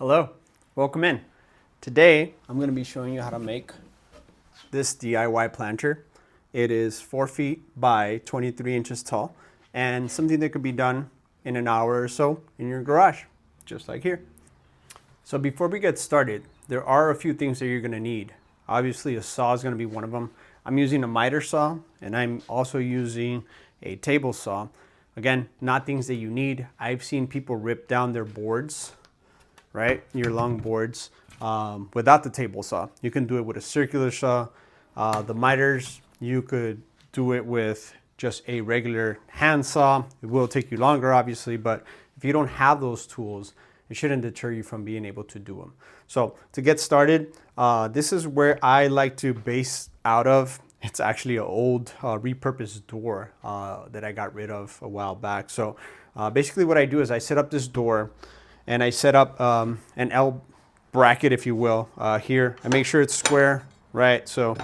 Hello, welcome in. Today I'm going to be showing you how to make this DIY planter. It is 4 feet by 23 inches tall and something that could be done in an hour or so in your garage, just like here. So before we get started, there are a few things that you're going to need. Obviously a saw is going to be one of them. I'm using a miter saw and I'm also using a table saw. Again, not things that you need. I've seen people rip down their boards, right? Your long boards without the table saw. You can do it with a circular saw. The miters, you could do it with just a regular hand saw. It will take you longer, obviously, but if you don't have those tools, it shouldn't deter you from being able to do them. So to get started, this is where I like to base out of. It's actually an old repurposed door that I got rid of a while back. So basically what I do is I set up this door and I set up an L bracket, if you will, here. I make sure it's square, right? So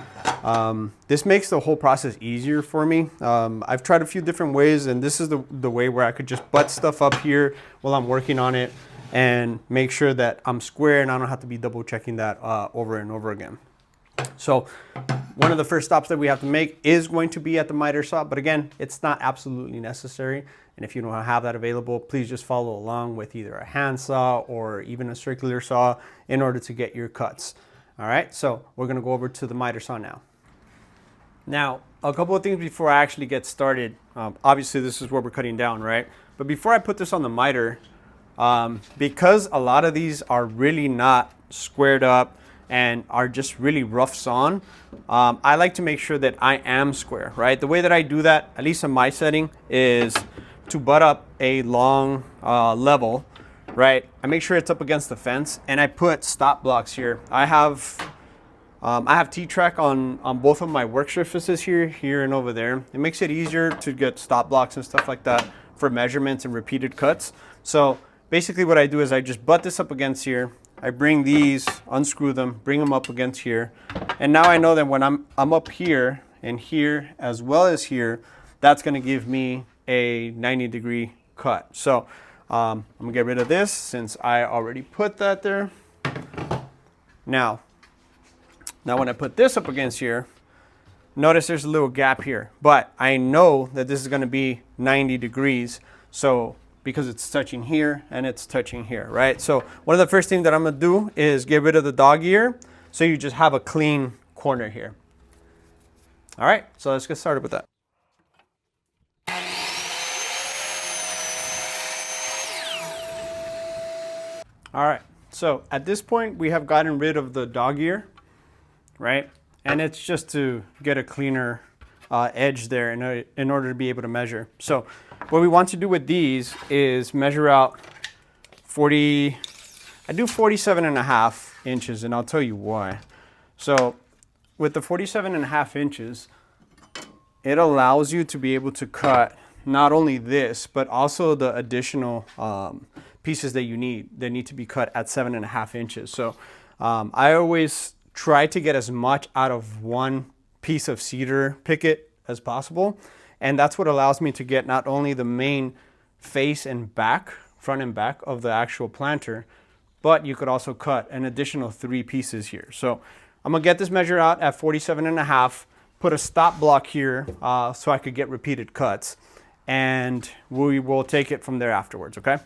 this makes the whole process easier for me. I've tried a few different ways, and this is the way where I could just butt stuff up here while I'm working on it and make sure that I'm square and I don't have to be double checking that over and over again. So one of the first stops that we have to make is going to be at the miter saw, but again, it's not absolutely necessary. And if you don't have that available, please just follow along with either a hand saw or even a circular saw in order to get your cuts. All right, so we're gonna go over to the miter saw now. Now, a couple of things before I actually get started. Obviously, this is where we're cutting down, right? But before I put this on the miter, because a lot of these are really not squared up and are just really rough sawn, I like to make sure that I am square, right? The way that I do that, at least in my setting, is to butt up a long level, right? I make sure it's up against the fence and I put stop blocks here. I have T-track on both of my work surfaces here and over there. It makes it easier to get stop blocks and stuff like that for measurements and repeated cuts. So basically what I do is I just butt this up against here. I bring these, unscrew them, bring them up against here. And now I know that when I'm up here and here as well as here, that's gonna give me a 90-degree cut. So I'm gonna get rid of this since I already put that there. Now when I put this up against here, notice there's a little gap here, but I know that this is gonna be 90 degrees. So because it's touching here and it's touching here, right? So one of the first things that I'm gonna do is get rid of the dog ear so you just have a clean corner here. All right, so let's get started with that. All right, so at this point we have gotten rid of the dog ear, right? And it's just to get a cleaner edge there in order to be able to measure. So what we want to do with these is measure out 40, I do 47.5 inches, and I'll tell you why. So with the 47.5 inches, it allows you to be able to cut not only this, but also the additional pieces that you need that need to be cut at 7.5 inches. So I always try to get as much out of one piece of cedar picket as possible. And that's what allows me to get not only the main face and back, front and back of the actual planter, but you could also cut an additional 3 pieces here. So I'm gonna get this measure out at 47.5, put a stop block here so I could get repeated cuts, and we will take it from there afterwards, okay?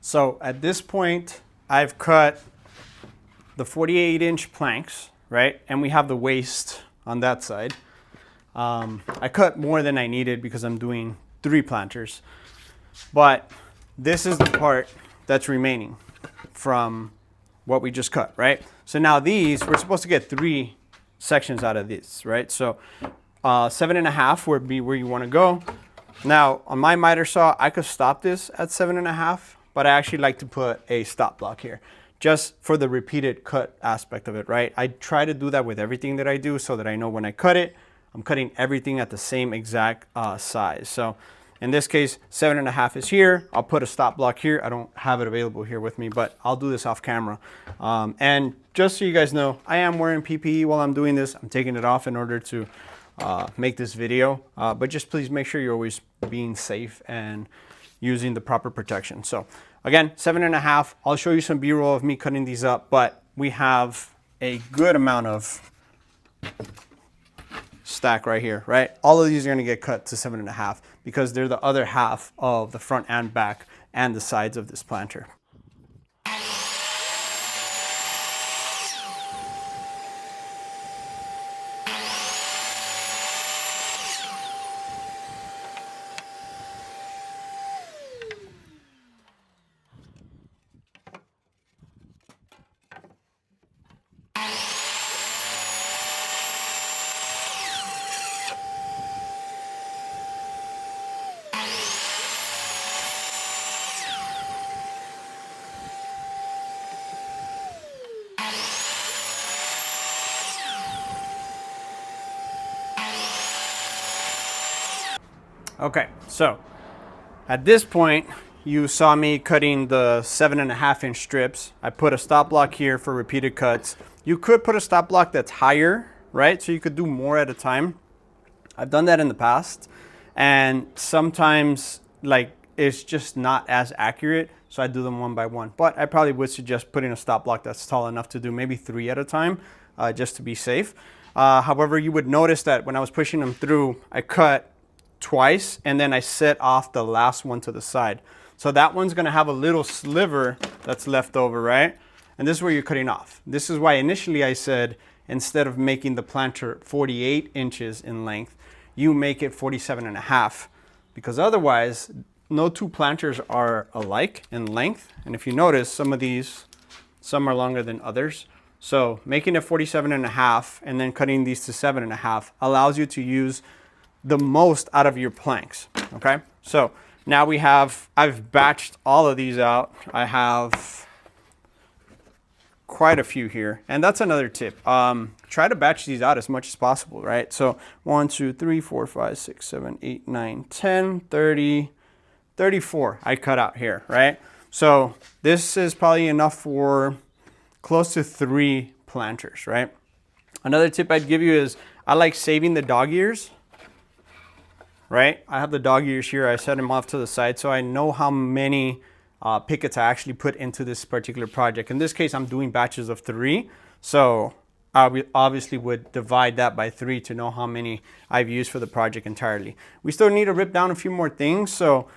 So at this point, I've cut the 48-inch planks, right? And we have the waist on that side. I cut more than I needed because I'm doing 3 planters. But this is the part that's remaining from what we just cut, right? So now these, we're supposed to get 3 sections out of this, right? So 7.5 would be where you want to go. Now on my miter saw, I could stop this at 7.5, but I actually like to put a stop block here just for the repeated cut aspect of it, right? I try to do that with everything that I do so that I know when I cut it, I'm cutting everything at the same exact size. So in this case, 7.5 is here. I'll put a stop block here. I don't have it available here with me, but I'll do this off camera. And just so you guys know, I am wearing PPE while I'm doing this. I'm taking it off in order to make this video, but just please make sure you're always being safe and using the proper protection. So again, 7.5, I'll show you some B-roll of me cutting these up, but we have a good amount of stack right here, right? All of these are gonna get cut to 7.5 because they're the other half of the front and back and the sides of this planter. Okay, so at this point, you saw me cutting the 7.5-inch strips. I put a stop block here for repeated cuts. You could put a stop block that's higher, right? So you could do more at a time. I've done that in the past, and sometimes like it's just not as accurate, so I do them one by one. But I probably would suggest putting a stop block that's tall enough to do maybe 3 at a time, just to be safe. However, you would notice that when I was pushing them through, I cut twice and then I set off the last one to the side. So that one's gonna have a little sliver that's left over, right? And this is where you're cutting off. This is why initially I said, instead of making the planter 48 inches in length, you make it 47.5, because otherwise no 2 planters are alike in length. And if you notice, some of these, some are longer than others. So making it 47.5 and then cutting these to 7.5 allows you to use the most out of your planks, okay? So now I've batched all of these out. I have quite a few here, and that's another tip. Try to batch these out as much as possible, right? So 1, 2, 3, 4, 5, 6, 7, 8, 9, 10, 30, 34 I cut out here, right? So this is probably enough for close to 3 planters, right? Another tip I'd give you is I like saving the dog ears, right? I have the dog ears here. I set them off to the side so I know how many pickets I actually put into this particular project. In this case, I'm doing batches of 3. So I obviously would divide that by 3 to know how many I've used for the project entirely. We still need to rip down a few more things. So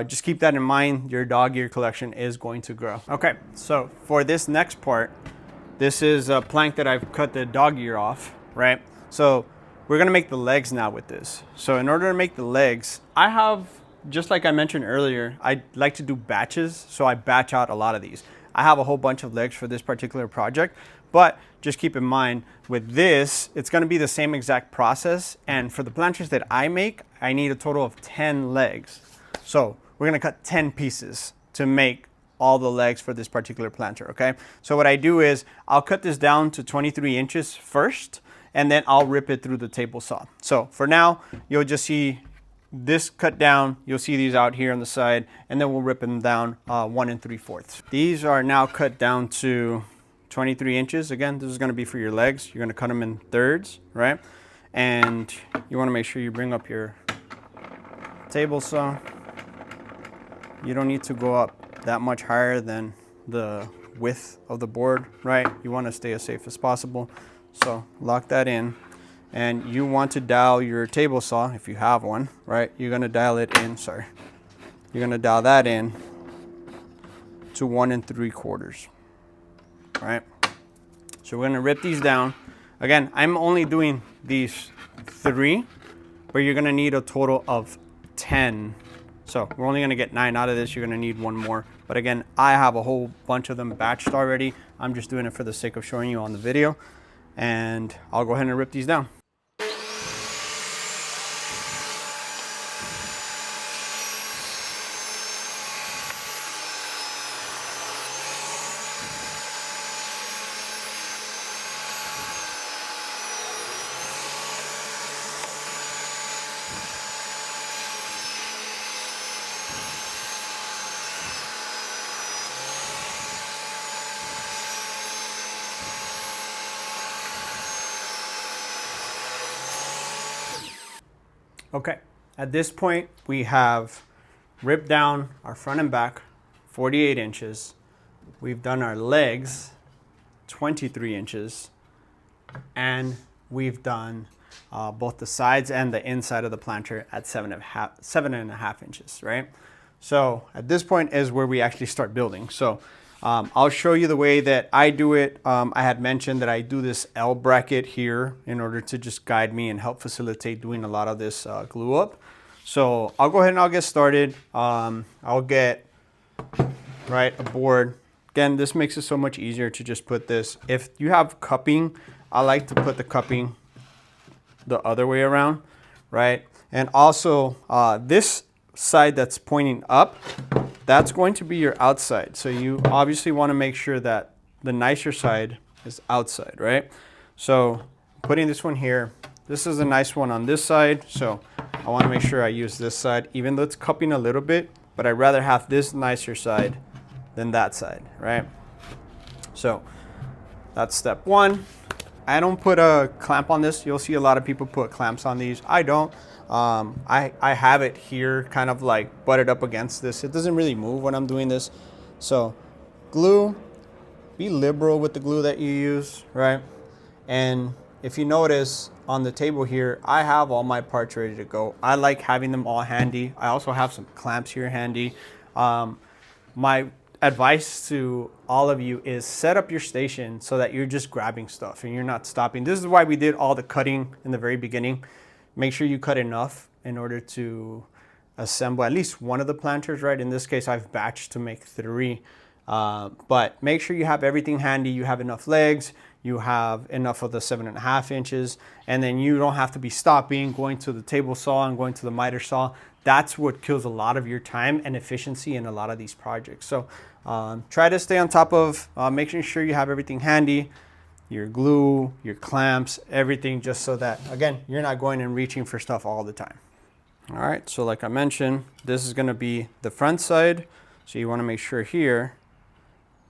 just keep that in mind. Your dog ear collection is going to grow. Okay, so for this next part, this is a plank that I've cut the dog ear off, right? So we're gonna make the legs now with this. So in order to make the legs, I have, just like I mentioned earlier, I like to do batches. So I batch out a lot of these. I have a whole bunch of legs for this particular project, but just keep in mind with this, it's gonna be the same exact process. And for the planters that I make, I need a total of 10 legs. So we're gonna cut 10 pieces to make all the legs for this particular planter, okay? So what I do is I'll cut this down to 23 inches first, and then I'll rip it through the table saw. So for now, you'll just see this cut down. You'll see these out here on the side, and then we'll rip them down 1 3/4. These are now cut down to 23 inches. Again, this is gonna be for your legs. You're gonna cut them in thirds, right? And you wanna make sure you bring up your table saw. You don't need to go up that much higher than the width of the board, right? You wanna stay as safe as possible. So lock that in, and you want to dial your table saw, if you have one, right? You're gonna dial it in, You're gonna dial that in to 1 3/4, right? So we're gonna rip these down. Again, I'm only doing these 3, but you're gonna need a total of 10. So we're only gonna get 9 out of this. You're gonna need 1 more. But again, I have a whole bunch of them batched already. I'm just doing it for the sake of showing you on the video. And I'll go ahead and rip these down. Okay, at this point we have ripped down our front and back 48 inches. We've done our legs 23 inches, and we've done both the sides and the inside of the planter at 7.5 inches, right? So at this point is where we actually start building. So I'll show you the way that I do it. I had mentioned that I do this L bracket here in order to just guide me and help facilitate doing a lot of this glue up. So I'll go ahead and I'll get started. I'll get a board. Again, this makes it so much easier to just put this. If you have cupping, I like to put the cupping the other way around, right? And also this side that's pointing up, that's going to be your outside. So you obviously want to make sure that the nicer side is outside, right? So putting this one here, this is a nice one on this side. So I want to make sure I use this side, even though it's cupping a little bit, but I'd rather have this nicer side than that side, right? So that's step one. I don't put a clamp on this. You'll see a lot of people put clamps on these. I don't. I have it here kind of like butted up against this. It doesn't really move when I'm doing this. So glue, be liberal with the glue that you use, right? And if you notice on the table here, I have all my parts ready to go. I like having them all handy. I also have some clamps here handy. My advice to all of you is set up your station so that you're just grabbing stuff and you're not stopping. This is why we did all the cutting in the very beginning. Make sure you cut enough in order to assemble at least one of the planters, right? In this case, I've batched to make 3. But make sure you have everything handy. You have enough legs, you have enough of the 7.5 inches, and then you don't have to be stopping, going to the table saw and going to the miter saw. That's what kills a lot of your time and efficiency in a lot of these projects. So try to stay on top of making sure you have everything handy, your glue, your clamps, everything, just so that, again, you're not going and reaching for stuff all the time. All right, so like I mentioned, this is gonna be the front side. So you wanna make sure here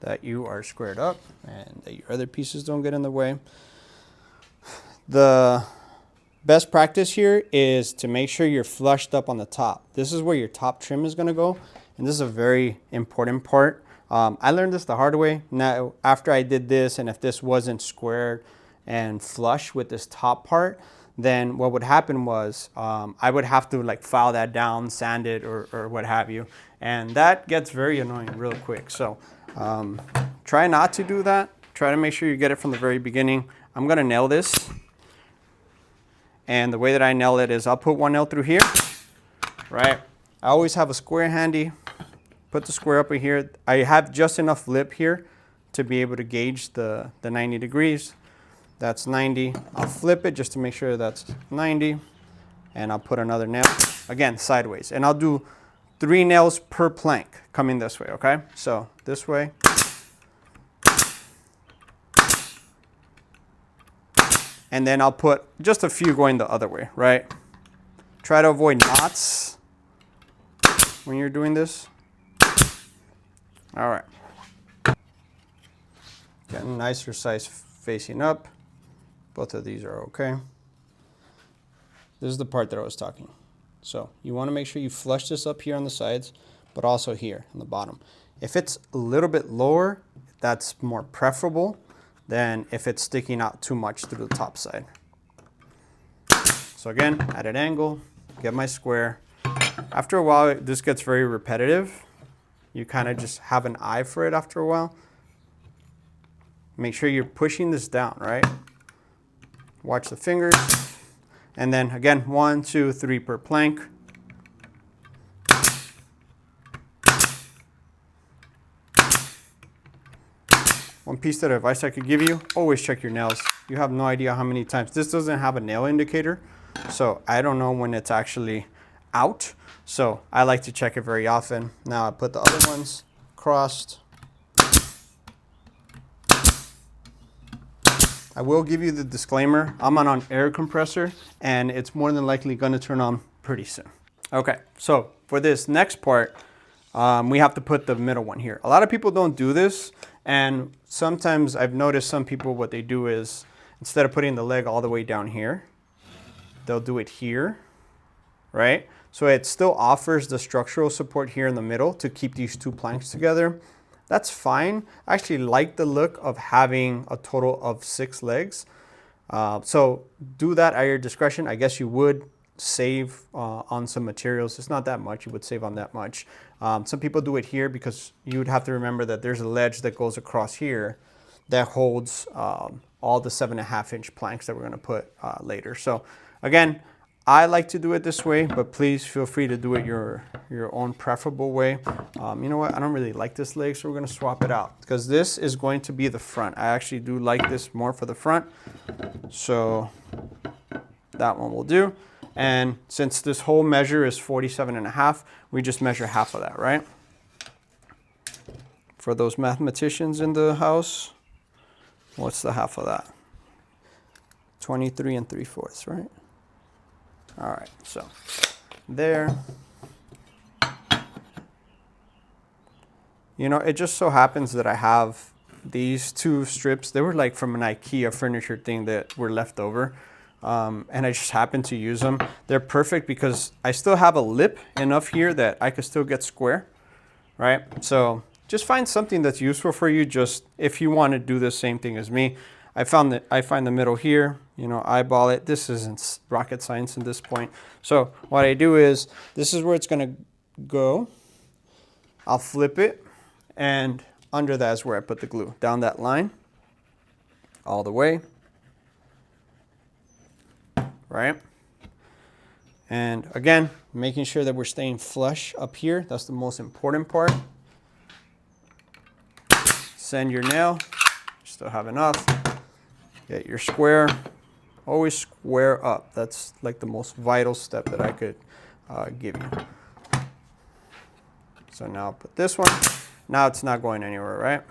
that you are squared up and that your other pieces don't get in the way. The best practice here is to make sure you're flushed up on the top. This is where your top trim is gonna go, and this is a very important part. I learned this the hard way. Now, after I did this, and if this wasn't squared and flush with this top part, then what would happen was I would have to like file that down, sand it, or what have you. And that gets very annoying real quick. So try not to do that. Try to make sure you get it from the very beginning. I'm gonna nail this. And the way that I nail it is I'll put one nail through here, right? I always have a square handy. Put the square up in here. I have just enough lip here to be able to gauge the 90 degrees. That's 90. I'll flip it just to make sure that's 90. And I'll put another nail, again, sideways. And I'll do 3 nails per plank coming this way, okay? So this way. And then I'll put just a few going the other way, right? Try to avoid knots when you're doing this. All right. Getting nicer size facing up. Both of these are okay. This is the part that I was talking. So you want to make sure you flush this up here on the sides, but also here on the bottom. If it's a little bit lower, that's more preferable than if it's sticking out too much through the top side. So again, at an angle, get my square. After a while, this gets very repetitive. You kind of just have an eye for it after a while. Make sure you're pushing this down, right? Watch the fingers. And then again, 1, 2, 3 per plank. one piece of advice I could give you, always check your nails. You have no idea how many times. This doesn't have a nail indicator, so I don't know when it's actually out. So I like to check it very often. Now I put the other ones crossed. I will give you the disclaimer. I'm on an air compressor and it's more than likely gonna turn on pretty soon. Okay, so for this next part, we have to put the middle one here. A lot of people don't do this, and sometimes I've noticed some people, what they do is, instead of putting the leg all the way down here, they'll do it here, right? So it still offers the structural support here in the middle to keep these two planks together. That's fine. I actually like the look of having a total of 6 legs. So do that at your discretion. I guess you would save on some materials. It's not that much. You would save on that much. Some people do it here because you would have to remember that there's a ledge that goes across here that holds all the 7.5-inch planks that we're going to put later. So again, I like to do it this way, but please feel free to do it your own preferable way. You know what? I don't really like this leg, so we're going to swap it out because this is going to be the front. I actually do like this more for the front. So that one will do. And since this whole measure is 47.5, we just measure half of that, right? For those mathematicians in the house, what's the half of that? 23 3/4, right? All right, so there. You know, it just so happens that I have these 2 strips. They were like from an IKEA furniture thing that were left over. And I just happen to use them. They're perfect because I still have a lip enough here that I could still get square, right? So just find something that's useful for you, just if you want to do the same thing as me. I find the middle here, you know, eyeball it. This isn't rocket science at this point. So what I do is, this is where it's going to go. I'll flip it, and under that is where I put the glue. Down that line, all the way. Right? And again, making sure that we're staying flush up here. That's the most important part. Send your nail. Still have enough. Get your square. Always square up. That's like the most vital step that I could give you. So now I'll put this one. Now it's not going anywhere, right?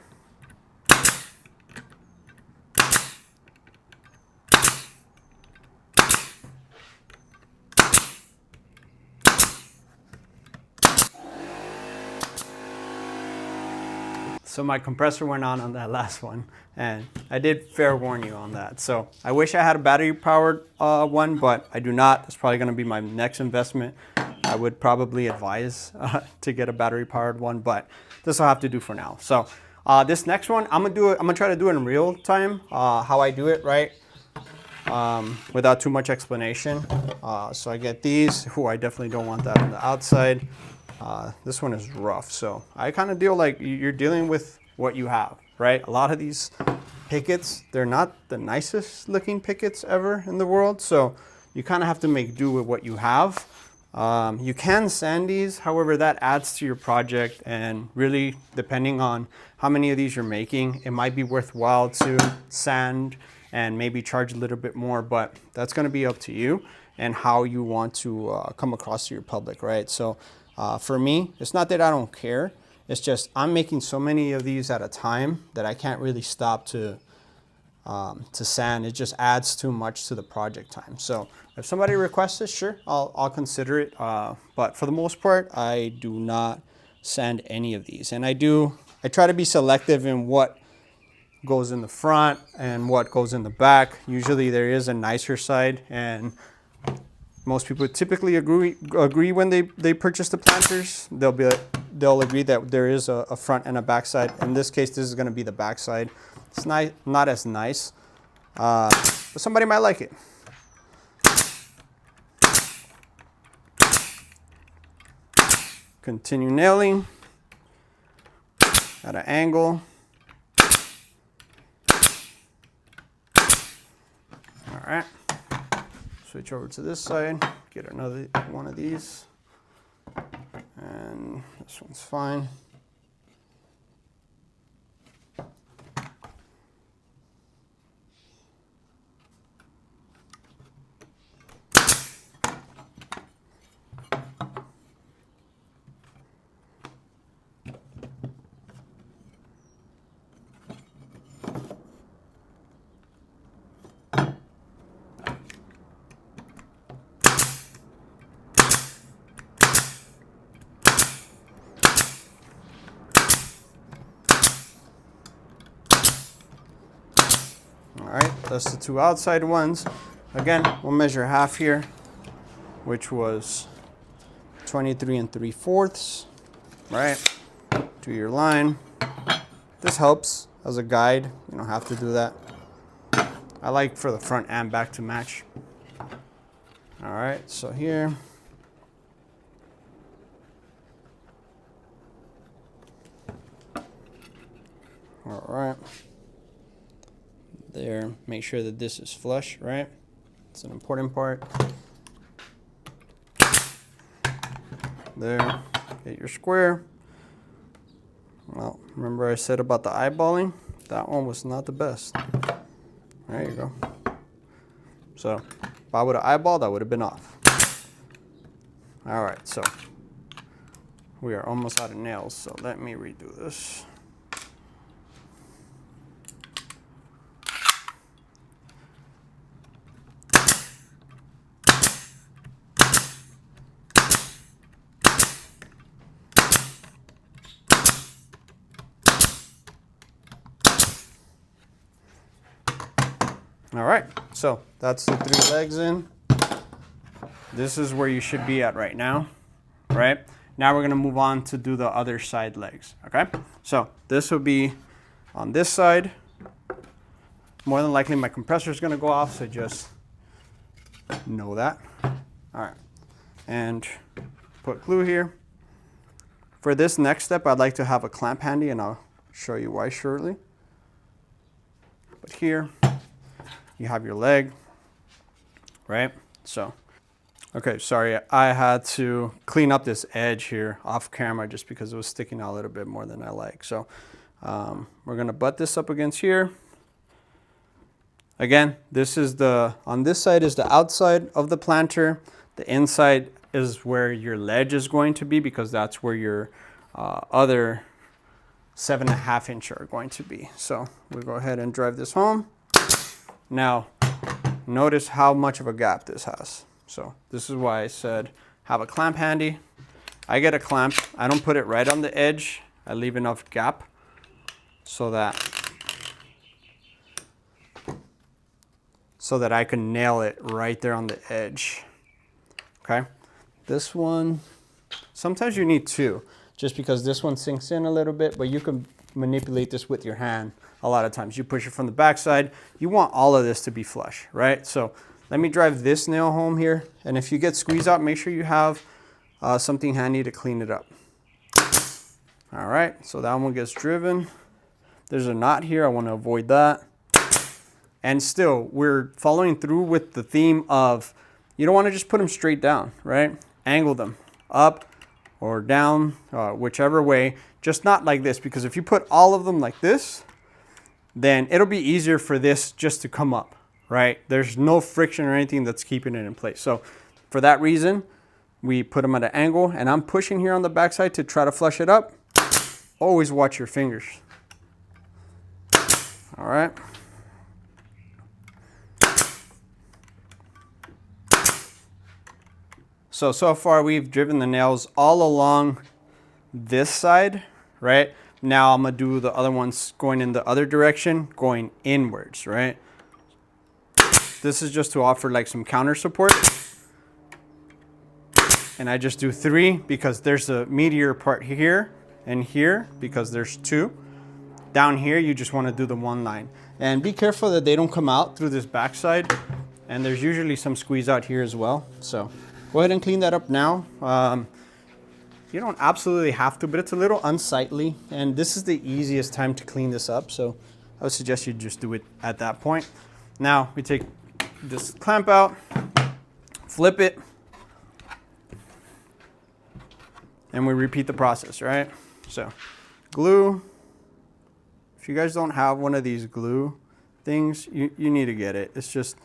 So my compressor went on that last one, and I did fair warn you on that. So I wish I had a battery powered one, but I do not. It's probably going to be my next investment. I would probably advise to get a battery powered one, but this will have to do for now. So this next one, I'm gonna try to do it in real time, how I do it, right? Without too much explanation. So I get these. I definitely don't want that on the outside. This one is rough, so I kind of deal like you're dealing with what you have, right? A lot of these pickets, they're not the nicest looking pickets ever in the world, so you kind of have to make do with what you have. You can sand these, however, that adds to your project, and really depending on how many of these you're making, it might be worthwhile to sand and maybe charge a little bit more, but that's going to be up to you and how you want to come across to your public, right? So for me, it's not that I don't care. It's just I'm making so many of these at a time that I can't really stop to sand. It just adds too much to the project time. So if somebody requests it, sure, I'll consider it. But for the most part, I do not sand any of these. And I try to be selective in what goes in the front and what goes in the back. Usually there is a nicer side, and most people typically agree when they purchase the planters. They'll agree that there is a front and a back side. In this case, this is going to be the back side. It's not as nice, but somebody might like it. Continue nailing at an angle. All right. Switch over to this side, get another one of these, and this one's fine. That's the two outside ones. Again, we'll measure half here, which was 23 3/4, right? Do your line. This helps as a guide. You don't have to do that. I like for the front and back to match. All right, so here. All right. There, make sure that this is flush, right? It's an important part. There, get your square. Well, remember I said about the eyeballing? That one was not the best. There you go. So, if I would have eyeballed, I would have been off. All right, so we are almost out of nails, so let me redo this. All right, so that's the 3 legs in. This is where you should be at right now, right? Now we're gonna move on to do the other side legs, okay? So this will be on this side. More than likely my compressor is gonna go off, so just know that. All right, and put glue here. For this next step, I'd like to have a clamp handy, and I'll show you why shortly. But here, you have your leg, right? So, okay, sorry, I had to clean up this edge here off camera just because it was sticking out a little bit more than I like. So we're gonna butt this up against here. Again, this is on this side is the outside of the planter. The inside is where your ledge is going to be, because that's where your other 7.5 inch are going to be. So we'll go ahead and drive this home. Now, notice how much of a gap this has. So this is why I said have a clamp handy. I get a clamp. I don't put it right on the edge. I leave enough gap so that I can nail it right there on the edge. Okay. This one, sometimes you need 2, just because this one sinks in a little bit, but you can manipulate this with your hand. A lot of times you push it from the backside. You want all of this to be flush, right? So let me drive this nail home here. And if you get squeeze out, make sure you have something handy to clean it up. All right, so that one gets driven. There's a knot here, I want to avoid that. And still, we're following through with the theme of, you don't want to just put them straight down, right? Angle them up or down, whichever way, just not like this, because if you put all of them like this, then it'll be easier for this just to come up, right? There's no friction or anything that's keeping it in place. So for that reason, we put them at an angle, and I'm pushing here on the backside to try to flush it up. Always watch your fingers. All right. So far we've driven the nails all along this side, right? Now I'm gonna do the other ones going in the other direction, going inwards, right? This is just to offer like some counter support. And I just do 3 because there's a meatier part here and here, because there's 2. Down here, you just wanna do the 1 line. And be careful that they don't come out through this backside. And there's usually some squeeze out here as well. So go ahead and clean that up now. You don't absolutely have to, but it's a little unsightly, and this is the easiest time to clean this up, so I would suggest you just do it at that point. Now we take this clamp out, flip it, and we repeat the process, right? So glue. If you guys don't have one of these glue things, you need to get it. It's just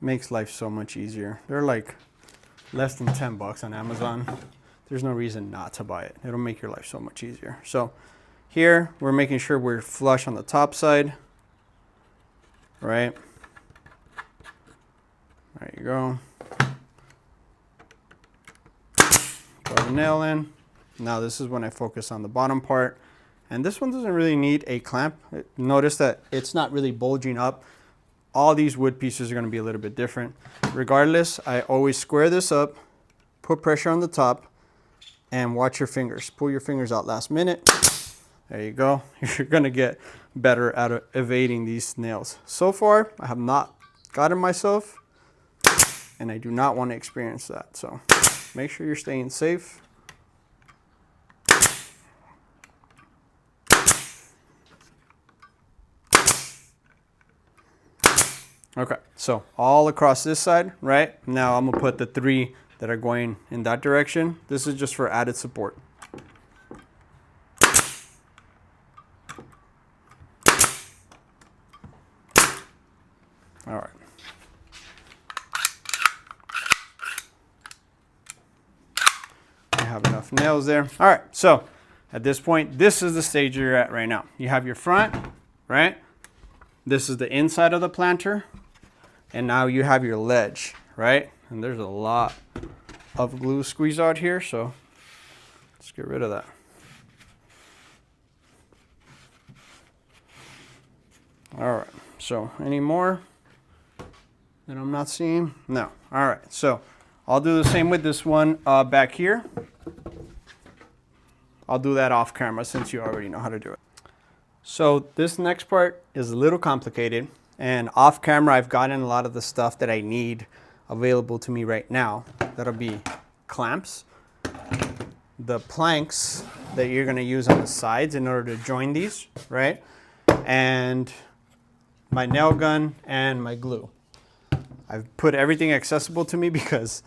makes life so much easier. They're like less than 10 bucks on Amazon. There's no reason not to buy it. It'll make your life so much easier. So here, we're making sure we're flush on the top side, right? There you go. Put the nail in. Now this is when I focus on the bottom part. And this one doesn't really need a clamp. Notice that it's not really bulging up all these wood pieces are going to be a little bit different. Regardless, I always square this up, put pressure on the top, and watch your fingers. Pull your fingers out last minute. There you go. You're going to get better at evading these nails. So far, I have not gotten myself, and I do not want to experience that. So make sure you're staying safe. Okay, so all across this side, right? Now I'm gonna put the 3 that are going in that direction. This is just for added support. All right. I have enough nails there. All right, so at this point, this is the stage you're at right now. You have your front, right? This is the inside of the planter. And now you have your ledge, right? And there's a lot of glue squeezed out here, so let's get rid of that. All right, so any more that I'm not seeing? No. All right, so I'll do the same with this one back here. I'll do that off camera since you already know how to do it. So this next part is a little complicated. And off camera, I've gotten a lot of the stuff that I need available to me right now. That'll be clamps, the planks that you're gonna use on the sides in order to join these, right? And my nail gun and my glue. I've put everything accessible to me because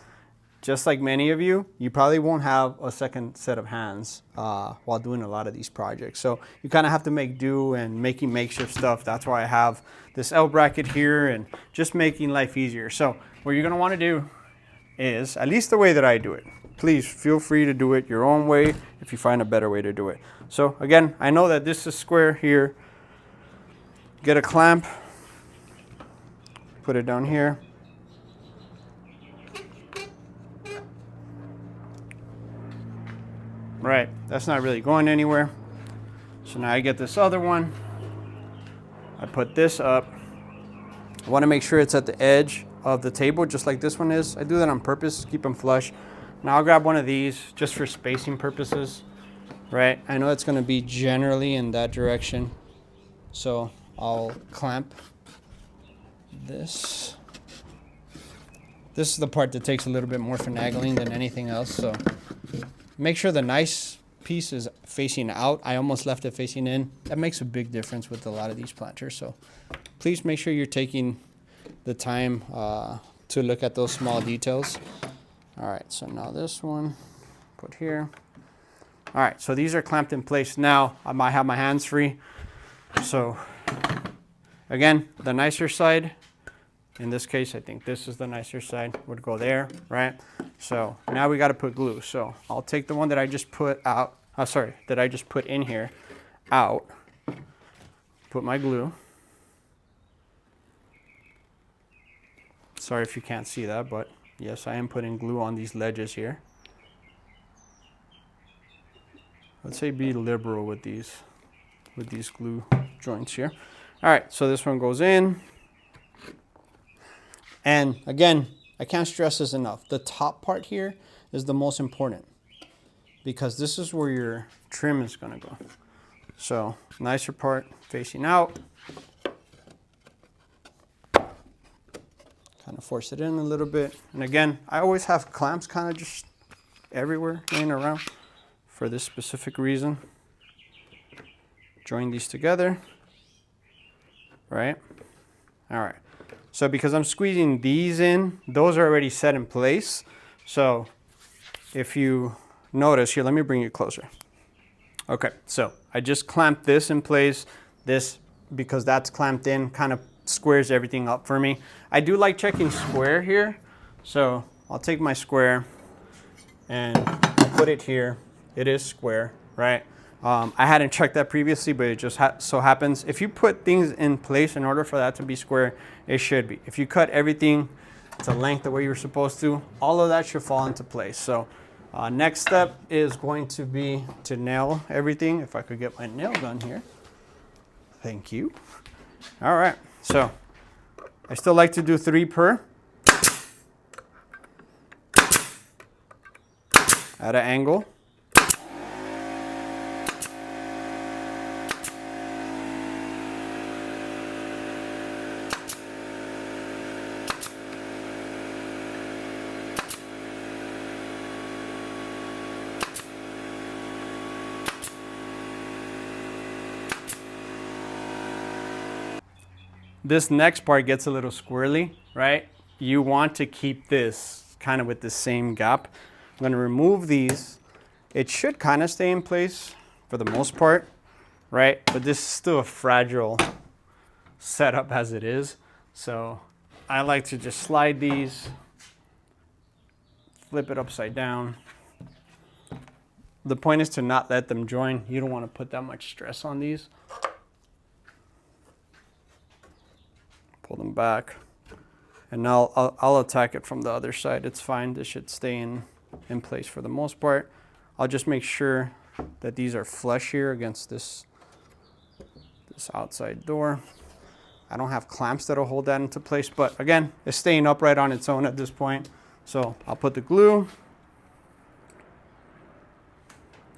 just like many of you, you probably won't have a second set of hands while doing a lot of these projects. So you kind of have to make do and making makeshift stuff. That's why I have this L bracket here and just making life easier. So what you're going to want to do is, at least the way that I do it, please feel free to do it your own way if you find a better way to do it. So again, I know that this is square here. Get a clamp, put it down here. Right, that's not really going anywhere. So now I get this other one. I put this up. I want to make sure it's at the edge of the table, just like this one is. I do that on purpose, keep them flush. Now I'll grab one of these just for spacing purposes, right? I know it's going to be generally in that direction. So I'll clamp this. This is the part that takes a little bit more finagling than anything else. So make sure the nice piece is facing out. I almost left it facing in. That makes a big difference with a lot of these planters. So please make sure you're taking the time to look at those small details. All right, so now this one, put here. All right, so these are clamped in place. Now I might have my hands free. So again, the nicer side, in this case, I think this is the nicer side, would go there, right? So now we got to put glue. So I'll take the one that I just put out, that I just put in here out, put my glue. Sorry if you can't see that, but yes, I am putting glue on these ledges here. Let's say be liberal with these glue joints here. All right, so this one goes in. And again, I can't stress this enough. The top part here is the most important because this is where your trim is going to go. So nicer part facing out. Kind of force it in a little bit. And again, I always have clamps kind of just everywhere laying around for this specific reason. Join these together, right? All right. So because I'm squeezing these in, those are already set in place. So if you notice here, let me bring you closer. Okay, so I just clamped this in place. This, because that's clamped in, kind of squares everything up for me. I do like checking square here. So I'll take my square and put it here. It is square, right? I hadn't checked that previously, but it just so happens. If you put things in place in order for that to be square, it should be. If you cut everything to length the way you're supposed to, all of that should fall into place. So next step is going to be to nail everything. If I could get my nail gun here. Thank you. All right, so I still like to do 3 per. At an angle. This next part gets a little squirrely, right? You want to keep this kind of with the same gap. I'm going to remove these. It should kind of stay in place for the most part, right? But this is still a fragile setup as it is. So I like to just slide these, flip it upside down. The point is to not let them join. You don't want to put that much stress on these. Pull them back. And now I'll attack it from the other side. It's fine. This should stay in place for the most part. I'll just make sure that these are flush here against this outside door. I don't have clamps that'll hold that into place, but again, it's staying upright on its own at this point. So I'll put the glue.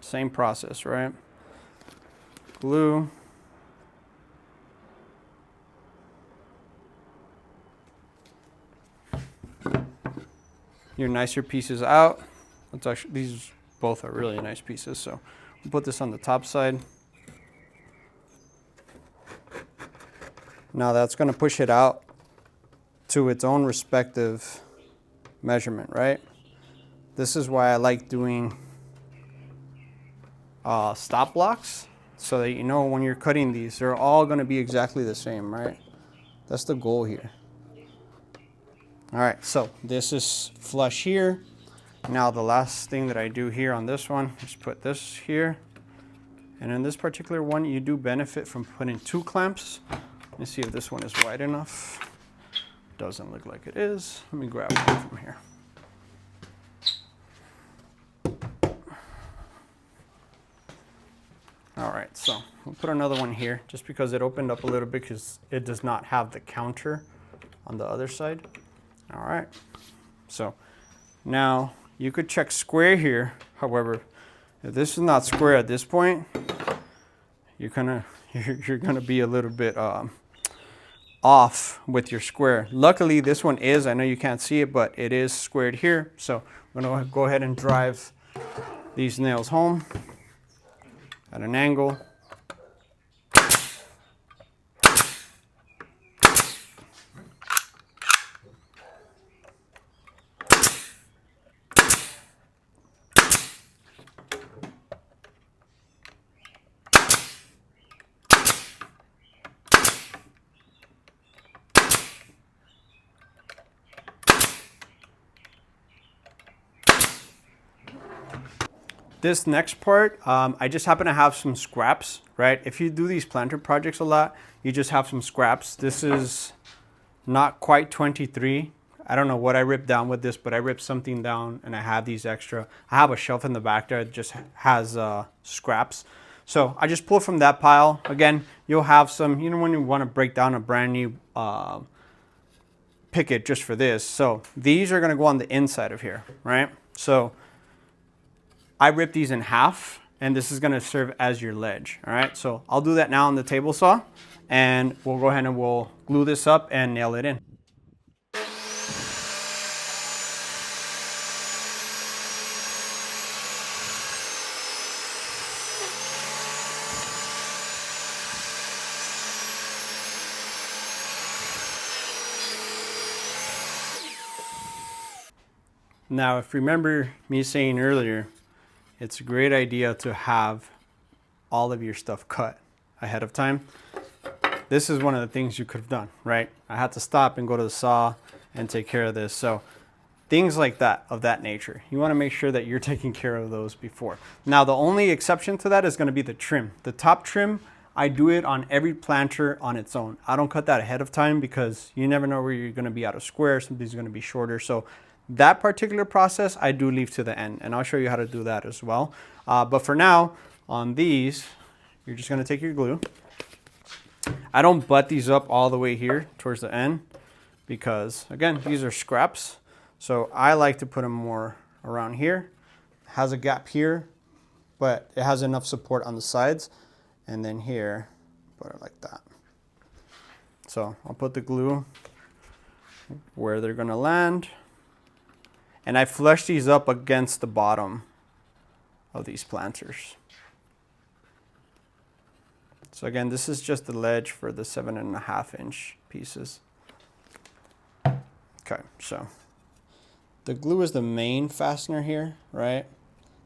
Same process, right? Glue. Your nicer pieces out. Let's actually, these both are really nice pieces, so we'll put this on the top side. Now that's going to push it out to its own respective measurement, right? This is why I like doing stop blocks, so that you know when you're cutting these, they're all going to be exactly the same, right? That's the goal here. All right, so this is flush here. Now the last thing that I do here on this one is put this here. And in this particular one, you do benefit from putting 2 clamps. Let me see if this one is wide enough. Doesn't look like it is. Let me grab one from here. All right, so we'll put another one here just because it opened up a little bit because it does not have the counter on the other side. All right, so now you could check square here. However, if this is not square at this point, you're gonna be a little bit off with your square. Luckily, this one is. I know you can't see it, but it is squared here. So I'm gonna go ahead and drive these nails home at an angle. This next part, I just happen to have some scraps, right? If you do these planter projects a lot, you just have some scraps. This is not quite 23. I don't know what I ripped down with this, but I ripped something down and I have these extra. I have a shelf in the back there that just has scraps. So I just pull from that pile. Again, you'll have some, you know, when you want to break down a brand new picket just for this. So these are going to go on the inside of here, right? So I ripped these in half, and this is going to serve as your ledge. All right, so I'll do that now on the table saw, and we'll go ahead and we'll glue this up and nail it in. Now, if you remember me saying earlier, it's a great idea to have all of your stuff cut ahead of time. This is one of the things you could have done, right? I had to stop and go to the saw and take care of this. So things like that, of that nature, you want to make sure that you're taking care of those before. Now, the only exception to that is going to be the trim. The top trim, I do it on every planter on its own. I don't cut that ahead of time because you never know where you're going to be out of square. Something's going to be shorter. So that particular process I do leave to the end, and I'll show you how to do that as well. But for now, on these, you're just going to take your glue. I don't butt these up all the way here towards the end. because again, these are scraps. So I like to put them more around here. It has a gap here, but it has enough support on the sides. And then here, put it like that. So I'll put the glue where they're gonna land. And I flush these up against the bottom of these planters. So again, this is just the ledge for the 7.5-inch pieces. Okay, so the glue is the main fastener here, right?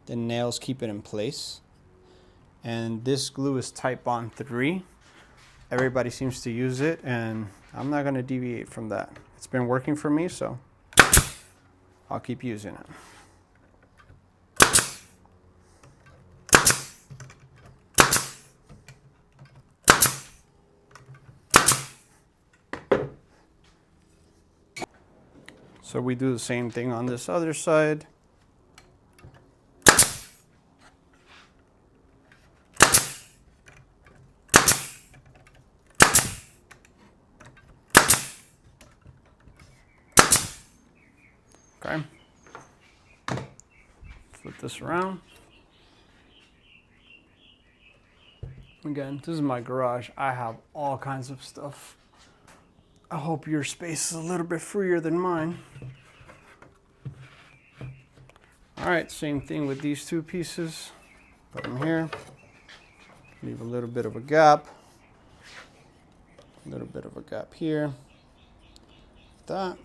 The nails keep it in place. And this glue is type bond 3. Everybody seems to use it, and I'm not gonna deviate from that. It's been working for me, so I'll keep using it. So we do the same thing on this other side. Okay. Flip this around. Again, this is my garage. I have all kinds of stuff. I hope your space is a little bit freer than mine. All right, same thing with these two pieces. Put them here. Leave a little bit of a gap. A little bit of a gap here. That.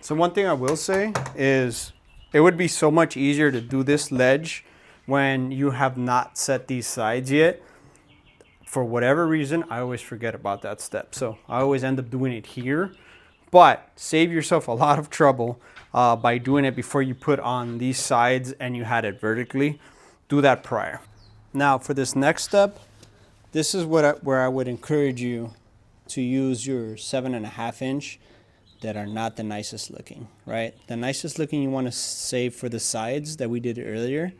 So one thing I will say is it would be so much easier to do this ledge when you have not set these sides yet. For whatever reason, I always forget about that step. So I always end up doing it here, but save yourself a lot of trouble by doing it before you put on these sides and you had it vertically. Do that prior. Now for this next step, this is where I would encourage you to use your 7.5-inch that are not the nicest looking, right? The nicest looking you want to save for the sides that we did earlier,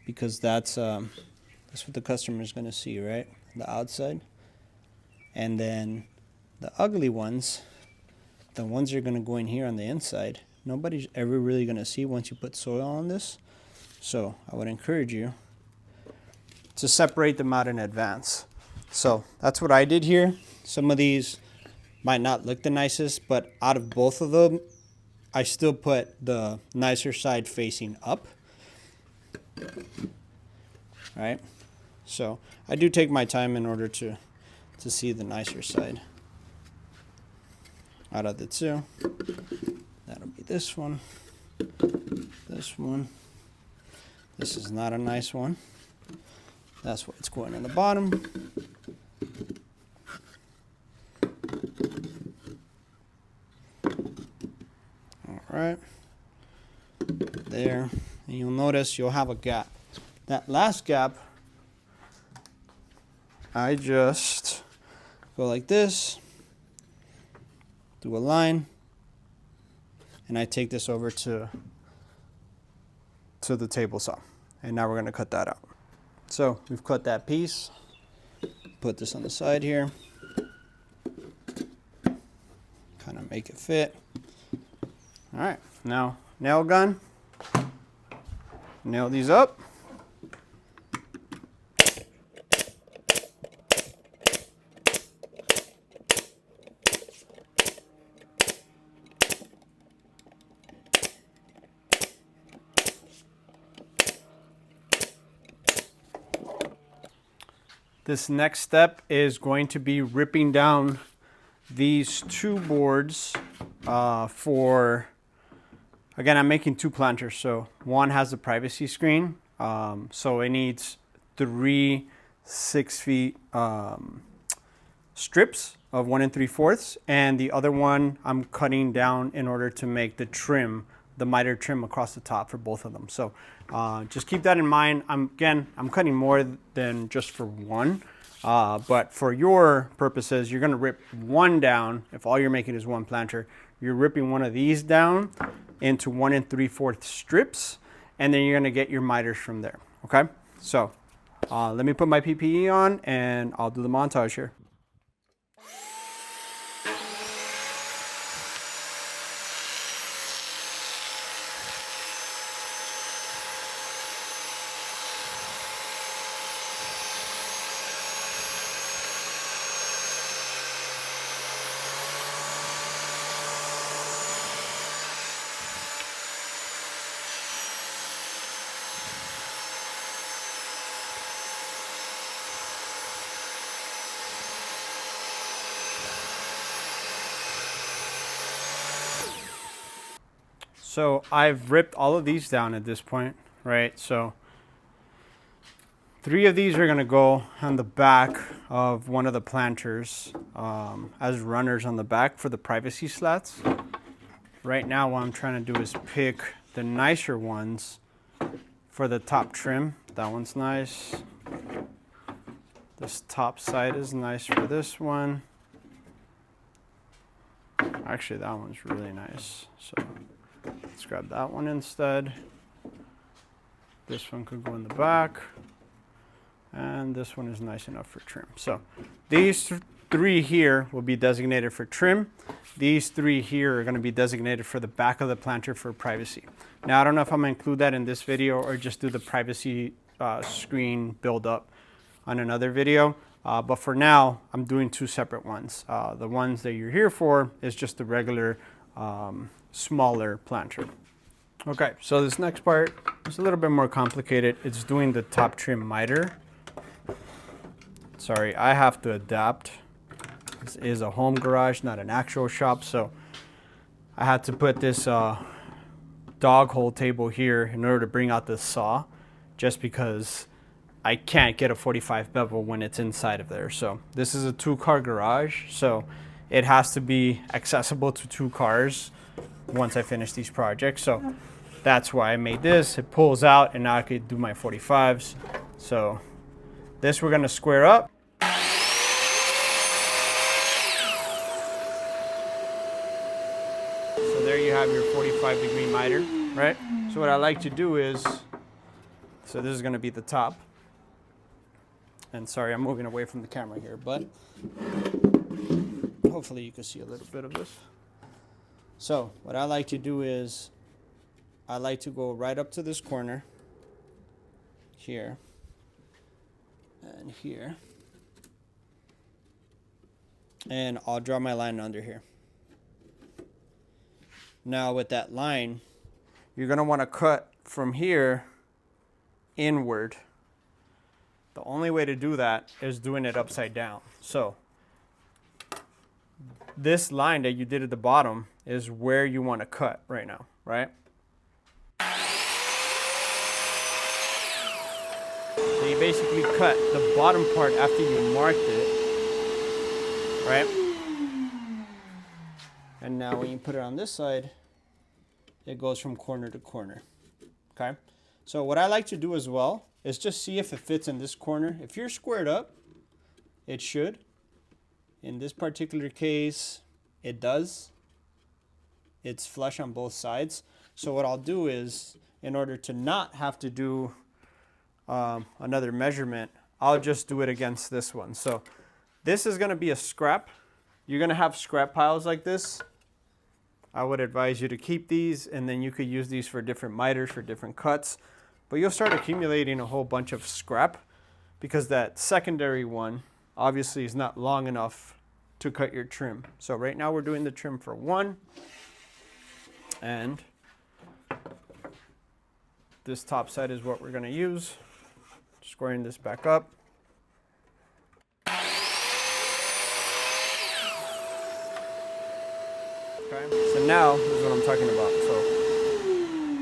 because that's what the customer is going to see, right? The outside. And then the ugly ones, the ones that are going to go in here on the inside, nobody's ever really going to see once you put soil on this. So I would encourage you to separate them out in advance. So that's what I did here. Some of these might not look the nicest, but out of both of them, I still put the nicer side facing up. Right? So I do take my time in order to see the nicer side out of the two. That'll be this one. This one. This is not a nice one. That's what's going in the bottom. Right there, and you'll notice you'll have a gap. That last gap, I just go like this, do a line, and I take this over to the table saw. And now we're going to cut that out. So we've cut that piece, put this on the side here, kind of make it fit. All right, now nail gun, nail these up. This next step is going to be ripping down these two boards for Again, I'm making 2 planters. So one has the privacy screen. So it needs 3 6-feet strips of 1 3/4, and the other one I'm cutting down in order to make the trim, the miter trim across the top for both of them. So just keep that in mind. I'm cutting more than just for one, but for your purposes, you're gonna rip one down. If all you're making is one planter, you're ripping one of these down into 1 3/4 strips, and then you're gonna get your miters from there, okay? So let me put my PPE on and I'll do the montage here. So I've ripped all of these down at this point, right? So 3 of these are gonna go on the back of one of the planters as runners on the back for the privacy slats. Right now what I'm trying to do is pick the nicer ones for the top trim. That one's nice. This top side is nice for this one. Actually, that one's really nice. So let's grab that one instead. This one could go in the back. And this one is nice enough for trim. So these 3 here will be designated for trim. These 3 here are going to be designated for the back of the planter for privacy. Now, I don't know if I'm going to include that in this video or just do the privacy screen build up on another video. But for now, I'm doing 2 separate ones. The ones that you're here for is just the regular smaller planter. Okay, so this next part is a little bit more complicated. It's doing the top trim miter. Sorry, I have to adapt. This is a home garage, not an actual shop, so I had to put this dog hole table here in order to bring out the saw, just because I can't get a 45 bevel when it's inside of there. So this is a 2-car garage, so it has to be accessible to 2 cars once I finish these projects. So that's why I made this. It pulls out and now I could do my 45s. So this we're gonna square up. So there you have your 45-degree miter, right? So what I like to do is, so this is gonna be the top. And sorry, I'm moving away from the camera here, but hopefully you can see a little bit of this. So what I like to do is, I like to go right up to this corner, here, and here. And I'll draw my line under here. Now with that line, you're gonna wanna cut from here inward. The only way to do that is doing it upside down. So this line that you did at the bottom is where you want to cut right now, right? So you basically cut the bottom part after you marked it, right? And now when you put it on this side, it goes from corner to corner, okay? So what I like to do as well is just see if it fits in this corner. If you're squared up, it should. In this particular case, it does. It's flush on both sides. So what I'll do is, in order to not have to do another measurement, I'll just do it against this one. So this is gonna be a scrap. You're gonna have scrap piles like this. I would advise you to keep these, and then you could use these for different miters, for different cuts. But you'll start accumulating a whole bunch of scrap because that secondary one obviously is not long enough to cut your trim. So right now we're doing the trim for 1. And this top side is what we're going to use. Squaring this back up. Okay, so now this is what I'm talking about. So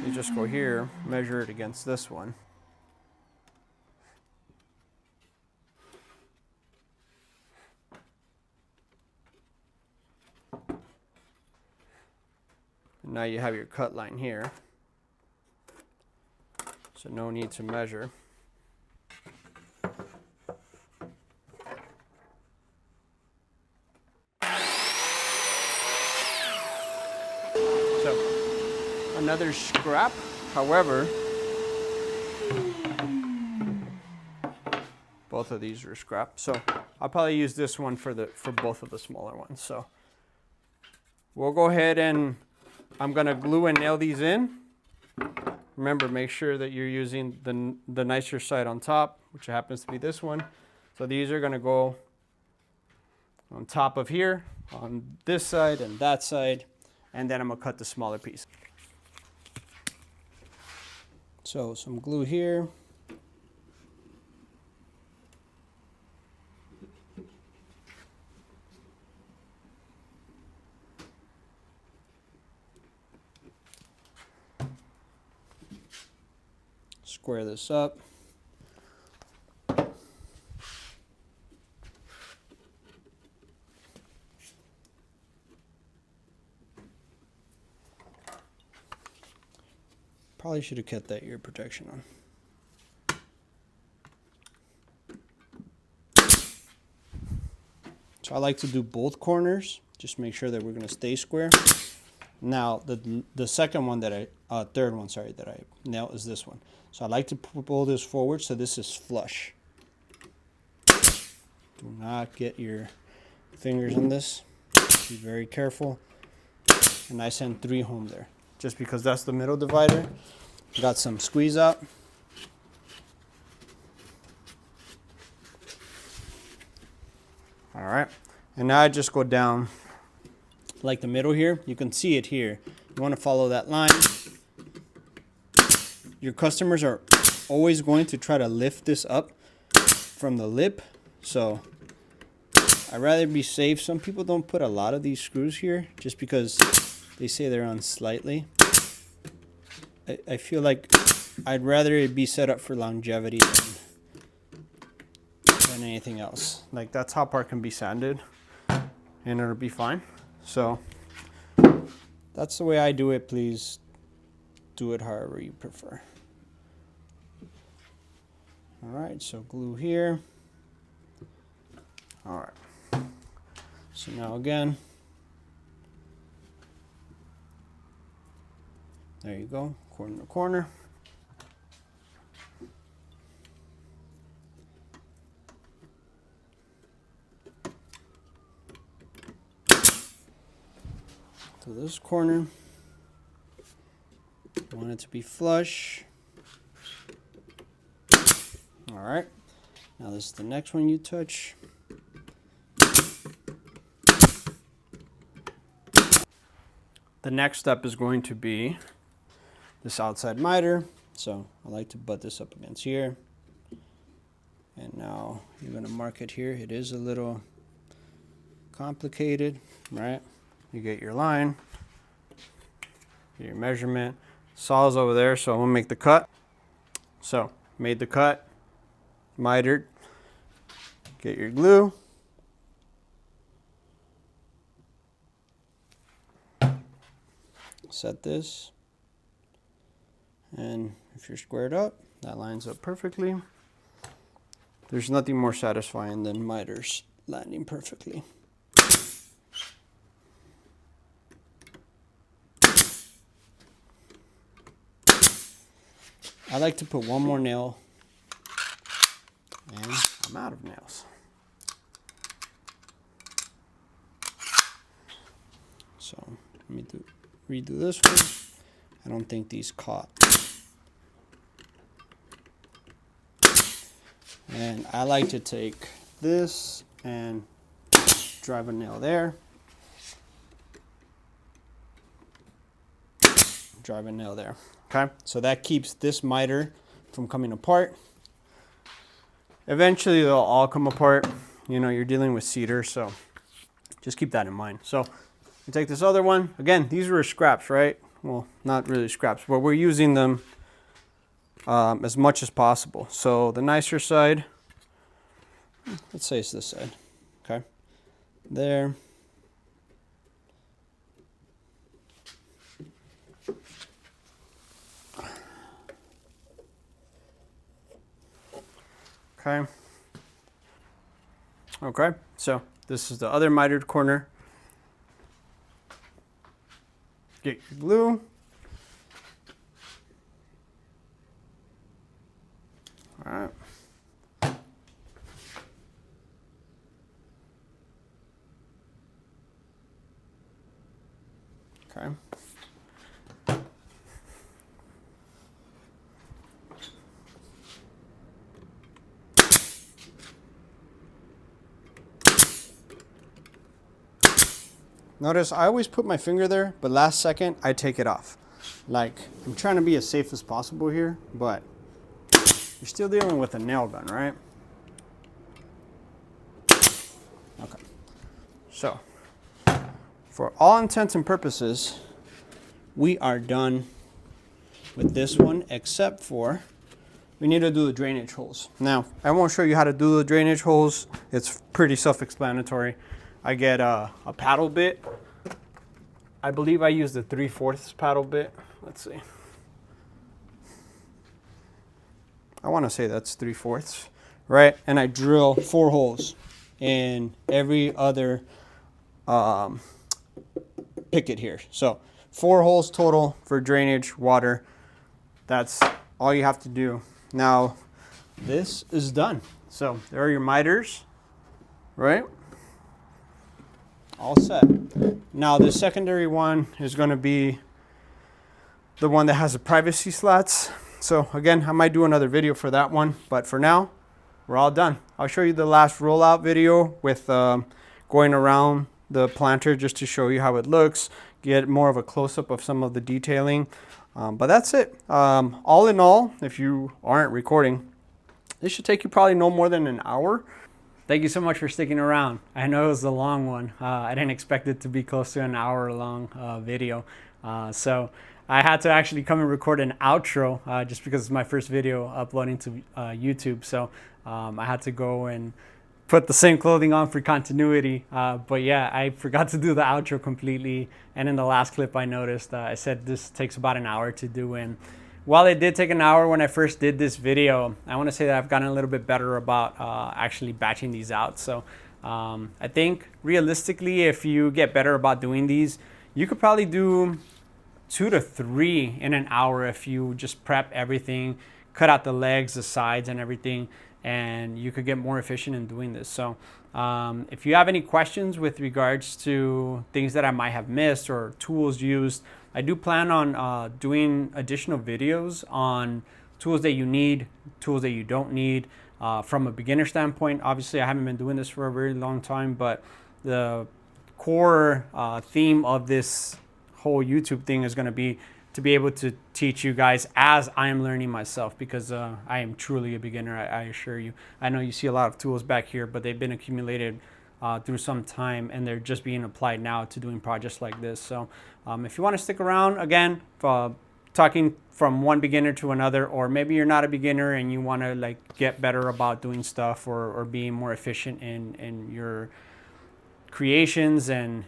you just go here, measure it against this one. And now you have your cut line here. So no need to measure. So another scrap, however, both of these are scrap. So I'll probably use this one for both of the smaller ones. So we'll go ahead and I'm gonna glue and nail these in. Remember, make sure that you're using the nicer side on top, which happens to be this one. So these are gonna go on top of here, on this side and that side, and then I'm gonna cut the smaller piece. So some glue here. Square this up. Probably should have kept that ear protection on. So I like to do both corners, just make sure that we're going to stay square. Now the second one that third one, sorry, that I nailed is this one. So I like to pull this forward so this is flush. Do not get your fingers on this. Be very careful. And I send 3 home there, just because that's the middle divider. Got some squeeze out. All right, and now I just go down like the middle here. You can see it here. You want to follow that line. Your customers are always going to try to lift this up from the lip, so I'd rather be safe. Some people don't put a lot of these screws here just because they say they're on slightly. I feel like I'd rather it be set up for longevity than anything else. Like that top part can be sanded and it'll be fine. So that's the way I do it. Please do it however you prefer. All right, so glue here. All right, so now again, there you go, corner to corner. To this corner, want it to be flush. All right, now this is the next one you touch. The next step is going to be this outside miter. So I like to butt this up against here. And now you're going to mark it here. It is a little complicated, right? You get your line, get your measurement. Saw's over there, so I'm going to make the cut. So made the cut, mitered. Get your glue. Set this, and if you're squared up, that lines up perfectly. There's nothing more satisfying than miters landing perfectly. I like to put one more nail, and I'm out of nails. So let me redo this one. I don't think these caught. And I like to take this and drive a nail there. Drive a nail there. Okay, so that keeps this miter from coming apart. Eventually they'll all come apart. You know, you're dealing with cedar, so just keep that in mind. So you take this other one. Again, these were scraps, right? well, not really scraps, but we're using them as much as possible. So the nicer side, let's say it's this side, okay? There. Okay. Okay, so this is the other mitered corner. Get your glue. All right. Okay. Notice I always put my finger there, but last second I take it off. Like, I'm trying to be as safe as possible here, but you're still dealing with a nail gun, right? Okay. So, for all intents and purposes, we are done with this one, except for we need to do the drainage holes. Now, I won't show you how to do the drainage holes. It's pretty self-explanatory. I get a paddle bit. I believe I use the 3/4 paddle bit. Let's see. I want to say that's 3/4, right? And I drill 4 holes in every other picket here. So 4 holes total for drainage water. That's all you have to do. Now, this is done. So there are your miters, right? All set. Now the secondary one is going to be the one that has the privacy slats. So again, I might do another video for that one, but for now, we're all done. I'll show you the last rollout video with going around the planter just to show you how it looks, get more of a close-up of some of the detailing. But that's it. All in all, if you aren't recording, this should take you probably no more than an hour. Thank you so much for sticking around. I know it was a long one. I didn't expect it to be close to an hour long video. So I had to actually come and record an outro just because it's my first video uploading to YouTube. So I had to go and put the same clothing on for continuity. But yeah, I forgot to do the outro completely. And in the last clip I noticed, I said this takes about an hour to do. And while it did take an hour when I first did this video, I want to say that I've gotten a little bit better about actually batching these out. So I think realistically, if you get better about doing these, you could probably do 2 to 3 in an hour if you just prep everything, cut out the legs, the sides and everything, and you could get more efficient in doing this. So if you have any questions with regards to things that I might have missed or tools used, I do plan on doing additional videos on tools that you need, tools that you don't need. From a beginner standpoint, obviously I haven't been doing this for a very long time, but the core theme of this whole YouTube thing is going to be able to teach you guys as I am learning myself, because I am truly a beginner, I assure you. I know you see a lot of tools back here, but they've been accumulated through some time, and they're just being applied now to doing projects like this. So if you want to stick around, again, talking from one beginner to another, or maybe you're not a beginner and you want to like get better about doing stuff or being more efficient in your creations and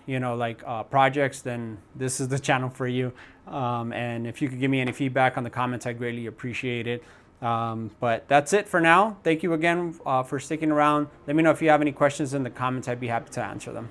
projects, then this is the channel for you. And if you could give me any feedback on the comments, I greatly appreciate it. But that's it for now. Thank you again for sticking around. Let me know if you have any questions in the comments. I'd be happy to answer them.